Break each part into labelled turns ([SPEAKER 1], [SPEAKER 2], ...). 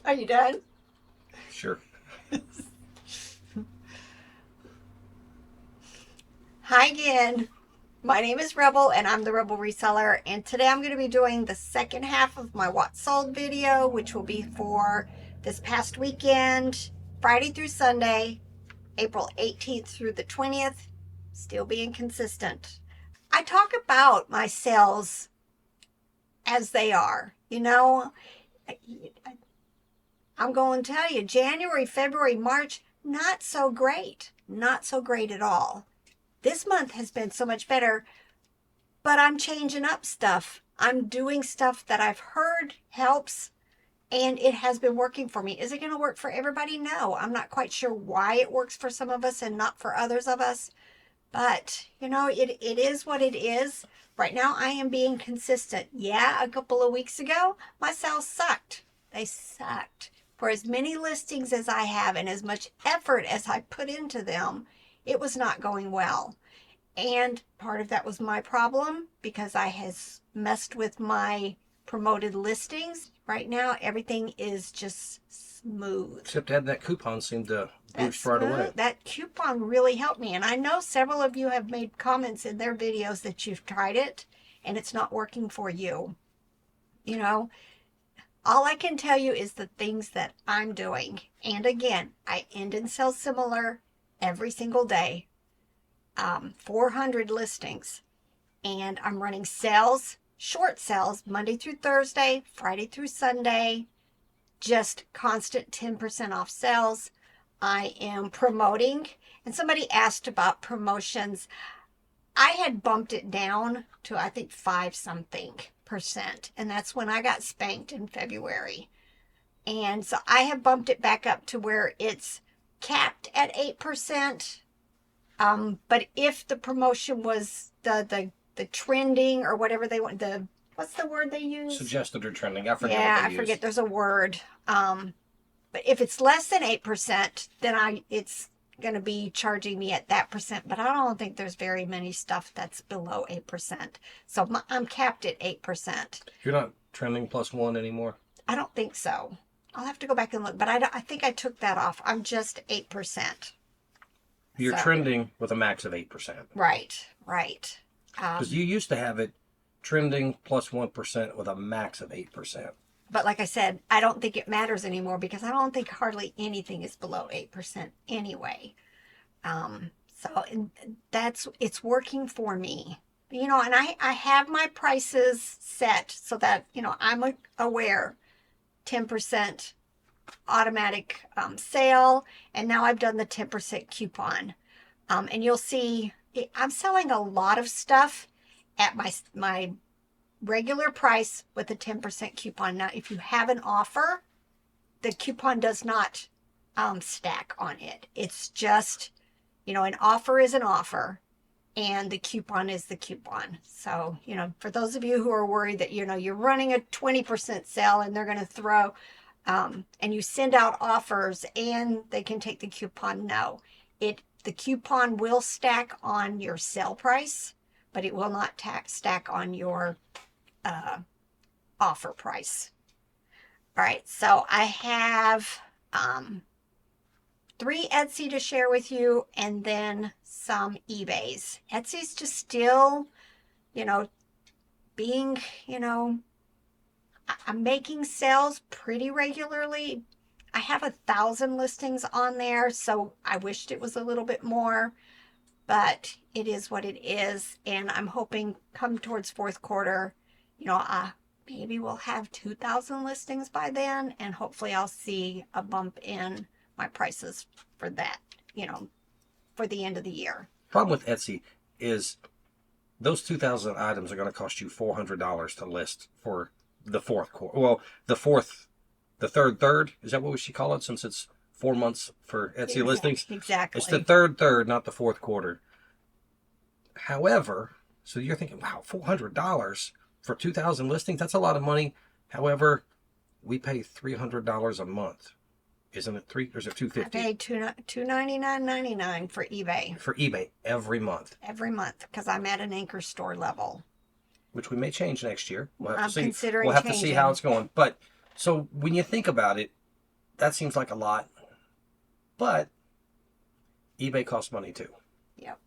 [SPEAKER 1] Are you done?
[SPEAKER 2] Sure.
[SPEAKER 1] Hi again. My name is Rebel and I'm the Rebel Reseller, and today I'm going to be doing the second half of my What Sold video, which will be for this past weekend, Friday through Sunday, April 18th through the 20th, still being consistent. I talk about my sales as they are. I'm going to tell you, January, February, March, not so great. Not so great at all. This month has been so much better, but I'm changing up stuff. I'm doing stuff that I've heard helps, and it has been working for me. Is it going to work for everybody? No. I'm not quite sure why it works for some of us and not for others of us, but it is what it is. Right now, I am being consistent. Yeah, a couple of weeks ago, my sales sucked. They sucked. For as many listings as I have and as much effort as I put into them, it was not going well. And part of that was my problem because I has messed with my promoted listings. Right now, everything is just smooth.
[SPEAKER 2] Except having that coupon seemed to boost right away.
[SPEAKER 1] That coupon really helped me. And I know several of you have made comments in their videos that you've tried it and it's not working for you. All I can tell you is the things that I'm doing. And again, I end and sell similar every single day. 400 listings. And I'm running sales, short sales, Monday through Thursday, Friday through Sunday. Just constant 10% off sales. I am promoting. And somebody asked about promotions. I had bumped it down to, I think, 5-something%. And that's when I got spanked in February. And so I have bumped it back up to where it's capped at 8%. But if the promotion was the trending or whatever they want, what's the word they use?
[SPEAKER 2] Suggested or trending. I forget
[SPEAKER 1] Yeah,
[SPEAKER 2] what they use.
[SPEAKER 1] forget there's a word. But if it's less than 8%, then it's going to be charging me at that percent. But I don't think there's very many stuff that's below 8%. So I'm capped at 8%.
[SPEAKER 2] You're not trending +1 anymore?
[SPEAKER 1] I don't think so. I'll have to go back and look, but I think I took that off. I'm just 8%.
[SPEAKER 2] You're trending with a max of 8%.
[SPEAKER 1] Right.
[SPEAKER 2] Because you used to have it trending +1% with a max of 8%.
[SPEAKER 1] But like I said, I don't think it matters anymore because I don't think hardly anything is below 8% anyway. It's working for me. And I have my prices set so that, I'm aware 10% automatic sale, and now I've done the 10% coupon. And you'll see I'm selling a lot of stuff at my regular price with a 10% coupon. Now, if you have an offer, the coupon does not stack on it. It's just, an offer is an offer and the coupon is the coupon. So, for those of you who are worried that, you're running a 20% sale and they're going to throw, and you send out offers and they can take the coupon, no. The coupon will stack on your sale price, but it will not stack on your offer price. All right, so I have 3 Etsy to share with you and then some eBays. Etsy's just still, being, I'm making sales pretty regularly. I have 1,000 listings on there, so I wished it was a little bit more, but it is what it is. And I'm hoping come towards fourth quarter, maybe we'll have 2,000 listings by then, and hopefully I'll see a bump in my prices for that, for the end of the year.
[SPEAKER 2] Problem with Etsy is those 2,000 items are going to cost you $400 to list for the fourth quarter. Well, the third, is that what we should call it, since it's 4 months for Etsy listings?
[SPEAKER 1] Exactly.
[SPEAKER 2] It's the third, not the fourth quarter. However, so you're thinking, wow, $400 for 2,000 listings, that's a lot of money. However, we pay $300 a month. Isn't it $3 or is it $250?
[SPEAKER 1] I pay $299.99 for eBay.
[SPEAKER 2] For eBay every month.
[SPEAKER 1] Every month, because I'm at an anchor store level.
[SPEAKER 2] Which we may change next year.
[SPEAKER 1] I'm considering
[SPEAKER 2] We'll have to see
[SPEAKER 1] changing.
[SPEAKER 2] how it's going. But so when you think about it, that seems like a lot, but eBay costs money too.
[SPEAKER 1] Yep.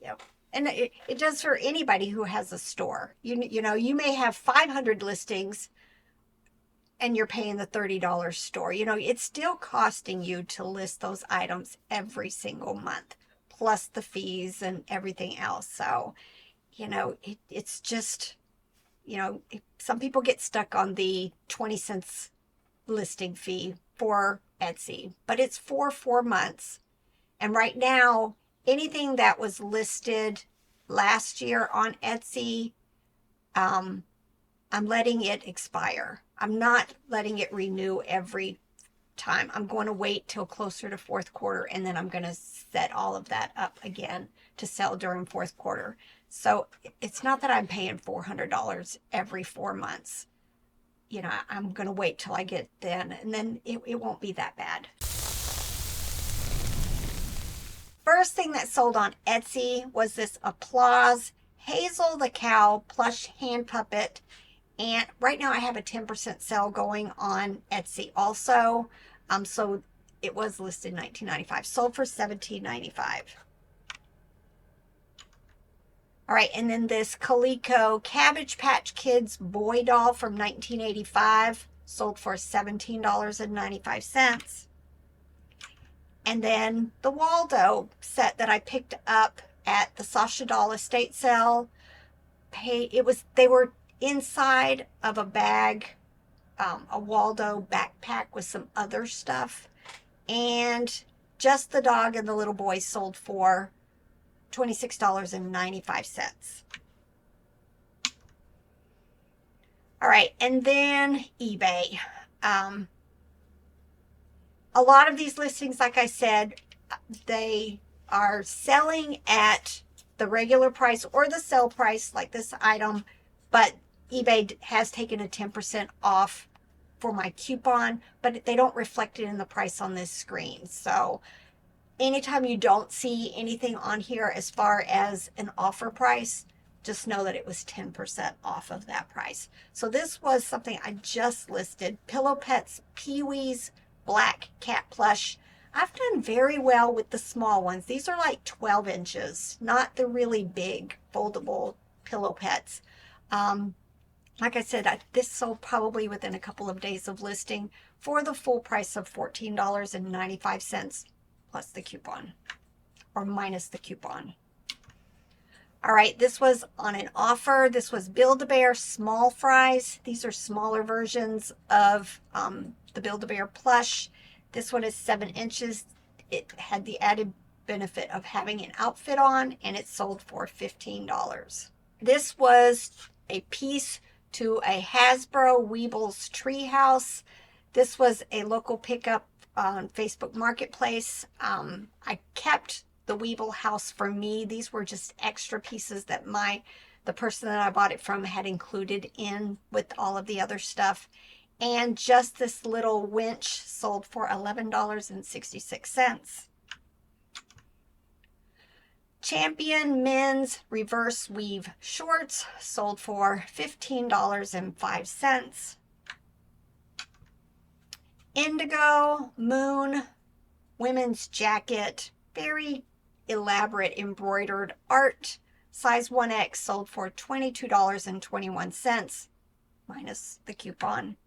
[SPEAKER 1] Yep. And it does for anybody who has a store. You know, you may have 500 listings and you're paying the $30 store. You know, it's still costing you to list those items every single month, plus the fees and everything else. So, you know, it's just, you know, some people get stuck on the 20 cents listing fee for Etsy, but it's for 4 months. And right now, anything that was listed last year on Etsy, I'm letting it expire. I'm not letting it renew every time. I'm going to wait till closer to fourth quarter, and then I'm going to set all of that up again to sell during fourth quarter. So it's not that I'm paying $400 every 4 months. You know, I'm going to wait till I get then, and then it won't be that bad. First thing that sold on Etsy was this Applause Hazel the Cow plush hand puppet. And right now I have a 10% sale going on Etsy also. So it was listed $19.95, sold for $17.95. All right, and then this Calico Cabbage Patch Kids boy doll from 1985, sold for $17.95. And then the Waldo set that I picked up at the Sasha Doll estate sale, they were inside of a bag, a Waldo backpack with some other stuff, and just the dog and the little boy sold for $26.95. All right, and then eBay. A lot of these listings, like I said, they are selling at the regular price or the sale price, like this item, but eBay has taken a 10% off for my coupon, but they don't reflect it in the price on this screen. So anytime you don't see anything on here as far as an offer price, just know that it was 10% off of that price. So this was something I just listed, Pillow Pets Pee-wee's Black Cat Plush. I've done very well with the small ones. These are like 12 inches, not the really big foldable Pillow Pets. Like I said, this sold probably within a couple of days of listing for the full price of $14.95 plus the coupon, or minus the coupon. All right, this was on an offer. This was Build-A-Bear small fries. These are smaller versions of the Build-A-Bear plush. This one is 7 inches. It had the added benefit of having an outfit on, and it sold for $15. This was a piece to a Hasbro Weebles Treehouse. This was a local pickup on Facebook Marketplace. I kept the Weeble house for me. These were just extra pieces that the person that I bought it from had included in with all of the other stuff. And just this little winch sold for $11.66. Champion men's reverse weave shorts sold for $15.05. Indigo Moon women's jacket, very elaborate embroidered art, size 1X, sold for $22.21 minus the coupon.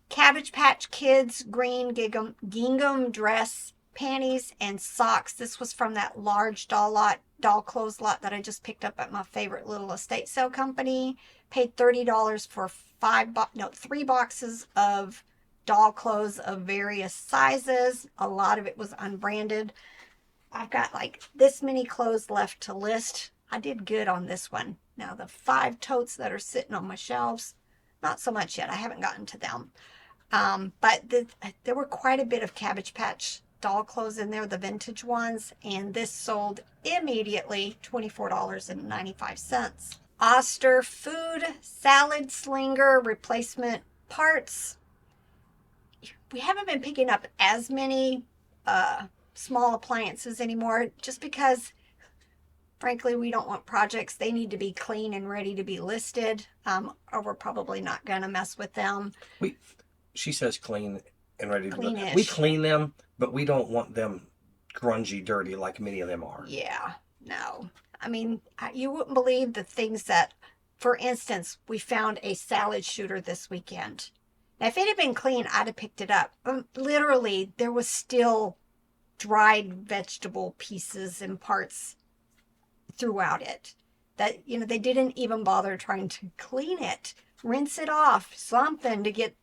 [SPEAKER 1] Cabbage Patch Kids green gingham dress, panties, and socks. This was from that large doll clothes lot that I just picked up at my favorite little estate sale company. Paid $30 for 3 boxes of doll clothes of various sizes. A lot of it was unbranded. I've got like this many clothes left to list. I did good on this one. Now the 5 totes that are sitting on my shelves, not so much yet. I haven't gotten to them. But there were quite a bit of Cabbage Patch doll clothes in there, the vintage ones, and this sold immediately, $24.95. Oster Food Salad Slinger replacement parts. We haven't been picking up as many small appliances anymore, just because frankly we don't want projects. They need to be clean and ready to be listed, or we're probably not going to mess with them.
[SPEAKER 2] she says clean and ready to go.
[SPEAKER 1] Cleanish.
[SPEAKER 2] We clean them, but we don't want them grungy, dirty like many of them are.
[SPEAKER 1] Yeah, no. I mean, you wouldn't believe the things that, for instance, we found a salad shooter this weekend. Now, if it had been clean, I'd have picked it up. Literally, there was still dried vegetable pieces and parts throughout it. That, they didn't even bother trying to clean it, rinse it off, something to get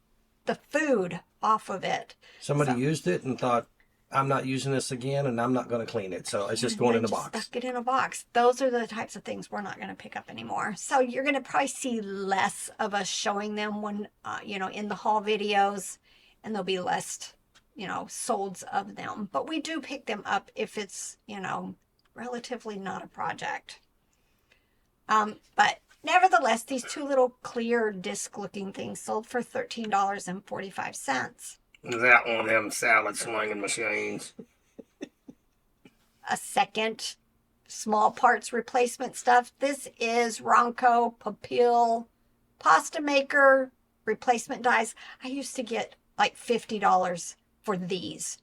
[SPEAKER 1] the food off of it.
[SPEAKER 2] Somebody used it and thought, I'm not using this again, and I'm not going to clean it. So it's just going in a box.
[SPEAKER 1] Stuck it in a box. Those are the types of things we're not going to pick up anymore. So you're going to probably see less of us showing them when, in the haul videos, and there'll be less, solds of them. But we do pick them up if it's, relatively not a project. But nevertheless, these two little clear disc-looking things sold for $13.45.
[SPEAKER 2] Is that one of them salad slinging machines?
[SPEAKER 1] A second small parts replacement stuff. This is Ronco Papil pasta maker replacement dies. I used to get like $50 for these.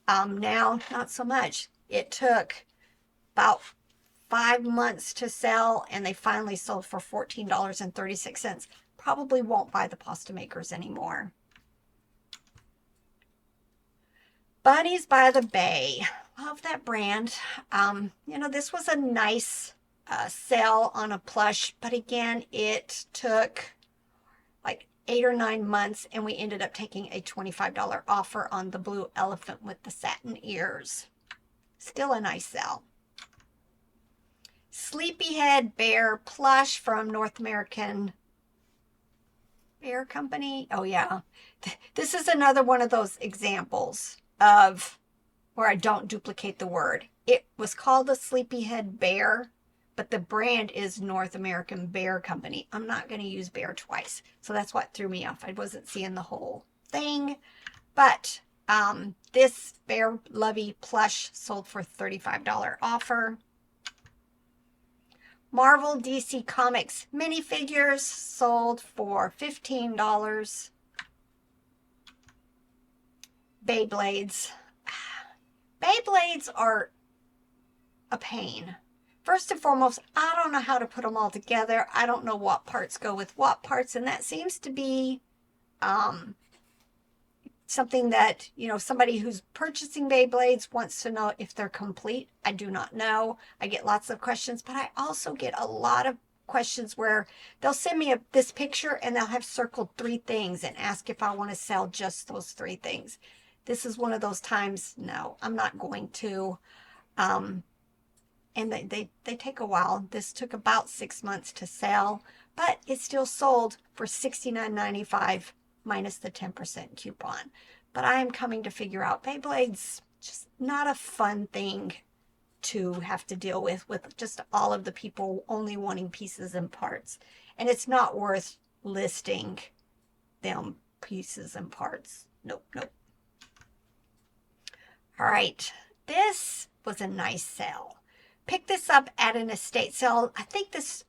[SPEAKER 1] Now, not so much. It took about 5 months to sell, and they finally sold for $14.36. Probably won't buy the pasta makers anymore. Bunnies by the Bay. Love that brand. This was a nice sale on a plush, but again, it took like 8 or 9 months, and we ended up taking a $25 offer on the blue elephant with the satin ears. Still a nice sell. Sleepyhead Bear plush from North American Bear Company. Oh yeah, this is another one of those examples of where I don't duplicate the word. It was called a Sleepyhead Bear, but the brand is North American Bear Company. I'm not going to use bear twice, so that's what threw me off. I wasn't seeing the whole thing, but this Bear Lovey plush sold for $35 offer. Marvel DC Comics minifigures sold for $15. Beyblades. Beyblades are a pain. First and foremost, I don't know how to put them all together. I don't know what parts go with what parts, and that seems to be something that, somebody who's purchasing Beyblades wants to know if they're complete. I do not know. I get lots of questions, but I also get a lot of questions where they'll send me this picture and they'll have circled 3 things and ask if I want to sell just those 3 things. This is one of those times, no, I'm not going to. And they take a while. This took about 6 months to sell, but it still sold for $69.95 minus the 10% coupon. But I am coming to figure out Beyblades, just not a fun thing to have to deal with just all of the people only wanting pieces and parts. And it's not worth listing them pieces and parts. Nope. All right, this was a nice sale. Picked this up at an estate sale. I think this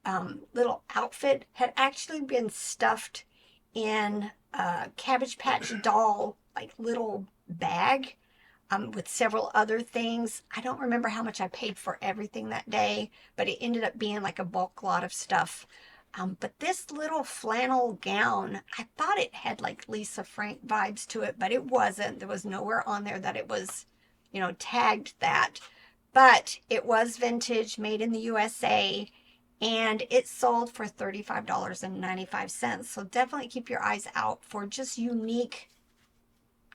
[SPEAKER 1] little outfit had actually been stuffed in a Cabbage Patch doll, like little bag with several other things. I don't remember how much I paid for everything that day, but it ended up being like a bulk lot of stuff. But this little flannel gown, I thought it had like Lisa Frank vibes to it, but it wasn't. There was nowhere on there that it was, tagged that. But it was vintage, made in the USA, and it sold for $35.95. So definitely keep your eyes out for just unique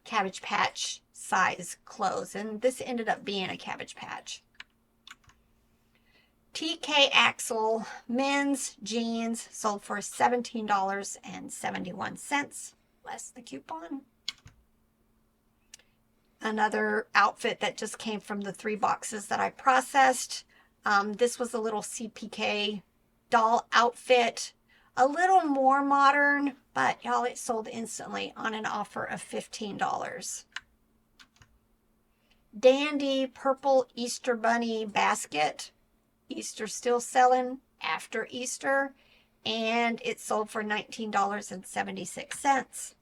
[SPEAKER 1] Cabbage Patch size clothes. And this ended up being a Cabbage Patch. TK Axel men's jeans sold for $17.71, less the coupon. Another outfit that just came from the 3 boxes that I processed. This was a little CPK doll outfit. A little more modern, but y'all, it sold instantly on an offer of $15. Dandy purple Easter bunny basket. Easter still selling after Easter, and it sold for $19.76.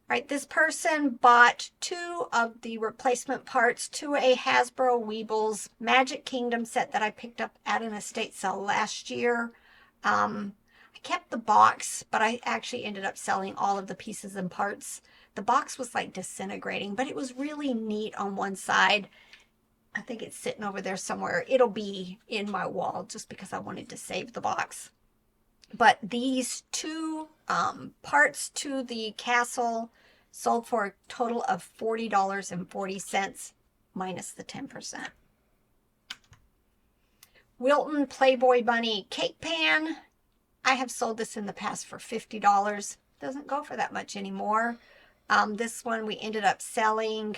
[SPEAKER 1] Right, this person bought 2 of the replacement parts to a Hasbro Weebles Magic Kingdom set that I picked up at an estate sale last year. I kept the box, but I actually ended up selling all of the pieces and parts. The box was like disintegrating, but it was really neat on one side. I think it's sitting over there somewhere. It'll be in my wall just because I wanted to save the box. But these 2 parts to the castle sold for a total of $40.40 minus the 10%. Wilton Playboy Bunny Cake Pan. I have sold this in the past for $50. Doesn't go for that much anymore. This one we ended up selling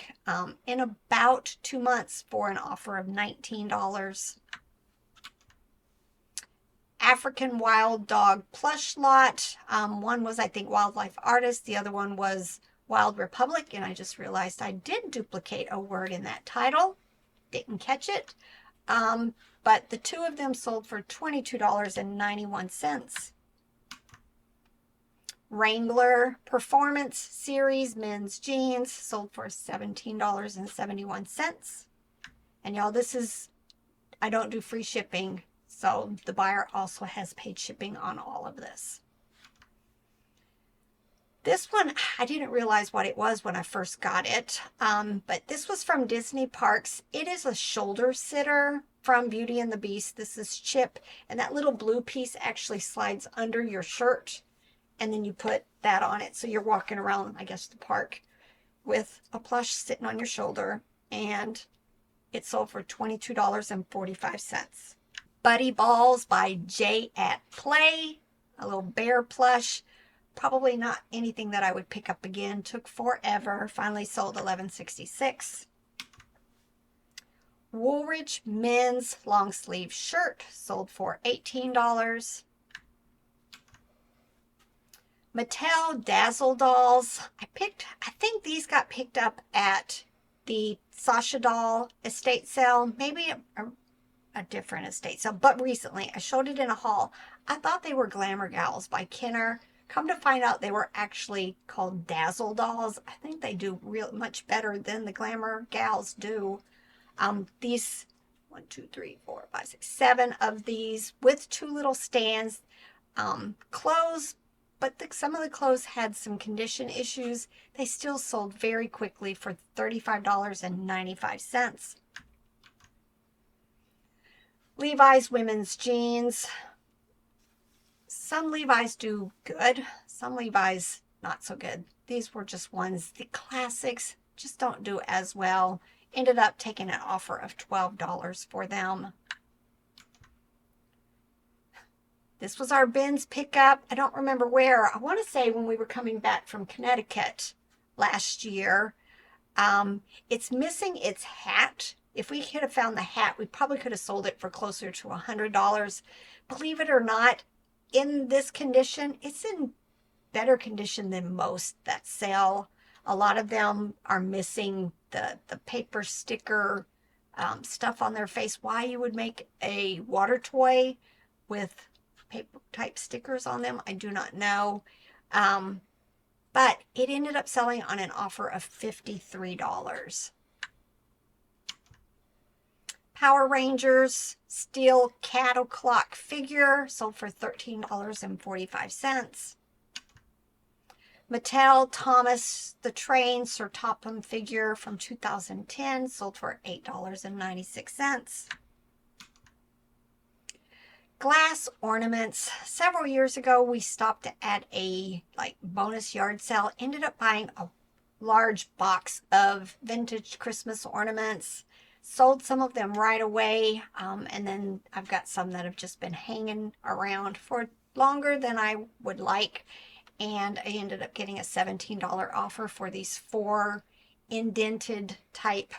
[SPEAKER 1] in about 2 months for an offer of $19. African Wild Dog plush lot. One was, I think, Wildlife Artist. The other one was Wild Republic. And I just realized I did duplicate a word in that title. Didn't catch it. But the 2 of them sold for $22.91. Wrangler Performance Series men's jeans sold for $17.71. And y'all, this is, I don't do free shipping. So the buyer also has paid shipping on all of this. This one, I didn't realize what it was when I first got it. But this was from Disney Parks. It is a shoulder sitter from Beauty and the Beast. This is Chip. And that little blue piece actually slides under your shirt. And then you put that on it. So you're walking around, I guess, the park with a plush sitting on your shoulder. And it sold for $22.45. Buddy Balls by J at Play. A little bear plush. Probably not anything that I would pick up again. Took forever. Finally sold $11.66. Woolrich men's long sleeve shirt sold for $18. Mattel Dazzle Dolls. I think these got picked up at the Sasha Doll estate sale. Maybe a different estate sale, but recently I showed it in a haul. I thought they were Glamour Gals by Kenner. Come to find out they were actually called Dazzle Dolls. I think they do much better than the Glamour Gals do. These 1, 2, 3, 4, 5, 6, 7 of these with 2 little stands. Clothes, but some of the clothes had some condition issues. They still sold very quickly for $35.95. Levi's women's jeans. Some Levi's do good. Some Levi's not so good. These were just ones. The classics just don't do as well. Ended up taking an offer of $12 for them. This was our bins pickup. I don't remember where. I want to say when we were coming back from Connecticut last year. It's missing its hat. If we could have found the hat, we probably could have sold it for closer to $100. Believe it or not, in this condition, it's in better condition than most that sell. A lot of them are missing the paper sticker stuff on their face. Why you would make a water toy with paper type stickers on them, I do not know. But it ended up selling on an offer of $53. Power Rangers steel cattle clock figure sold for $13.45. Mattel Thomas the Train Sir Topham figure from 2010 sold for $8.96. Glass ornaments. Several years ago, we stopped at a bonus yard sale. Ended up buying a large box of vintage Christmas ornaments. Sold some of them right away, and then I've got some that have just been hanging around for longer than I would like, and I ended up getting a $17 offer for these 4 indented type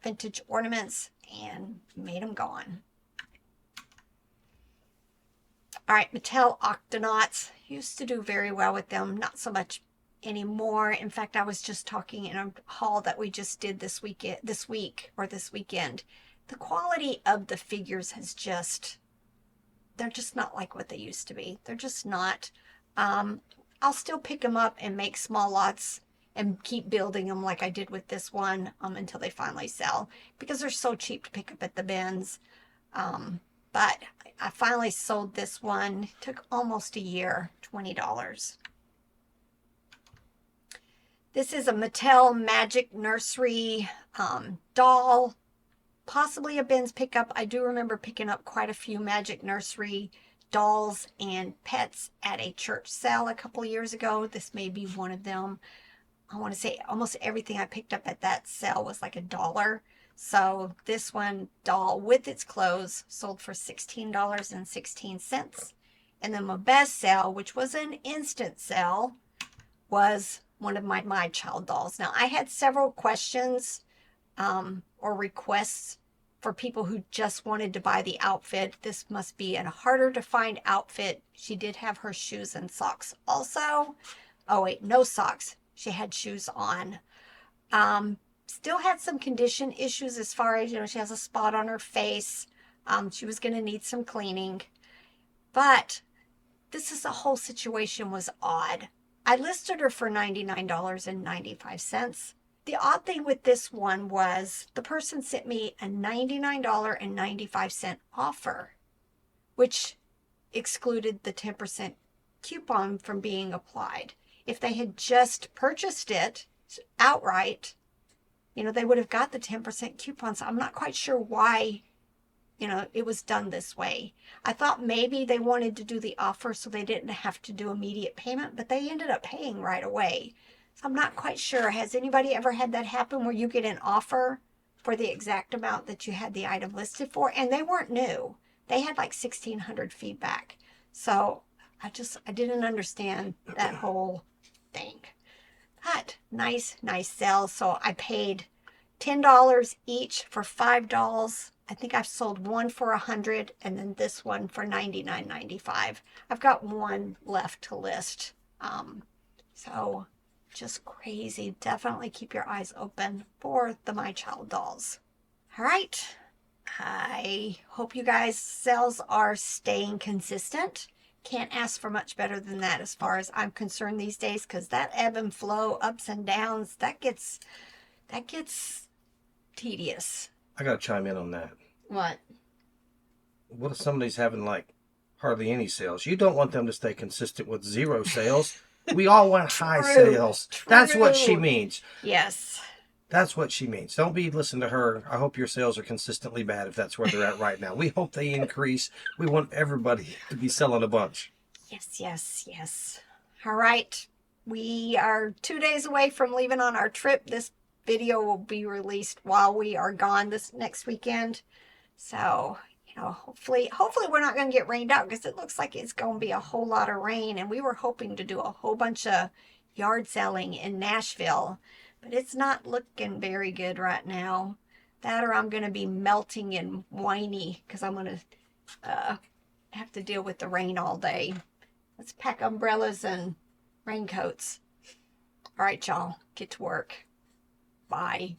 [SPEAKER 1] vintage ornaments and made them gone. All right, Mattel Octonauts. Used to do very well with them, not so much anymore. In fact, I was just talking in a haul that we just did this week. The quality of the figures has they're just not like what they used to be. They're just not. I'll still pick them up and make small lots and keep building them like I did with this one until they finally sell, because they're so cheap to pick up at the bins. But I finally sold this one. It took almost a year, $20. This is a Mattel Magic Nursery doll, possibly a bins pickup. I do remember picking up quite a few Magic Nursery dolls and pets at a church sale a couple of years ago. This may be one of them. I want to say almost everything I picked up at that sale was like $1. So this one doll with its clothes sold for $16.16. And then my best sale, which was an instant sale, was one of my child dolls. Now I had several questions or requests for people who just wanted to buy the outfit. This must be a harder to find outfit. She did have her shoes and socks also. Oh wait, no socks. She had shoes on. Still had some condition issues as far as, she has a spot on her face. She was going to need some cleaning. But the whole situation was odd. I listed her for $99.95. The odd thing with this one was the person sent me a $99.95 offer, which excluded the 10% coupon from being applied. If they had just purchased it outright, they would have got the 10% coupon. So I'm not quite sure why, it was done this way. I thought maybe they wanted to do the offer so they didn't have to do immediate payment, but they ended up paying right away. So I'm not quite sure. Has anybody ever had that happen where you get an offer for the exact amount that you had the item listed for? And they weren't new. They had like 1,600 feedback. So I didn't understand that whole thing. But nice sale. So I paid $10 each for 5 dolls. I think I've sold one for $100 and then this one for $99.95. I've got one left to list. So just crazy. Definitely keep your eyes open for the My Child dolls. All right. I hope you guys' sales are staying consistent. Can't ask for much better than that as far as I'm concerned these days, because that ebb and flow, ups and downs, that gets tedious.
[SPEAKER 2] I got to chime in on that.
[SPEAKER 1] What?
[SPEAKER 2] What if somebody's having like hardly any sales? You don't want them to stay consistent with 0 sales. We all want high sales.
[SPEAKER 1] True.
[SPEAKER 2] That's what she means.
[SPEAKER 1] Yes.
[SPEAKER 2] That's what she means. Don't be listening to her. I hope your sales are consistently bad if that's where they're at right now. We hope they increase. We want everybody to be selling a bunch.
[SPEAKER 1] Yes. All right. We are 2 days away from leaving on our trip. This video will be released while we are gone this next weekend. So, hopefully we're not going to get rained out, because it looks like it's going to be a whole lot of rain. And we were hoping to do a whole bunch of yard selling in Nashville, but it's not looking very good right now. That, or I'm going to be melting and whiny because I'm going to have to deal with the rain all day. Let's pack umbrellas and raincoats. All right, y'all, get to work. Bye.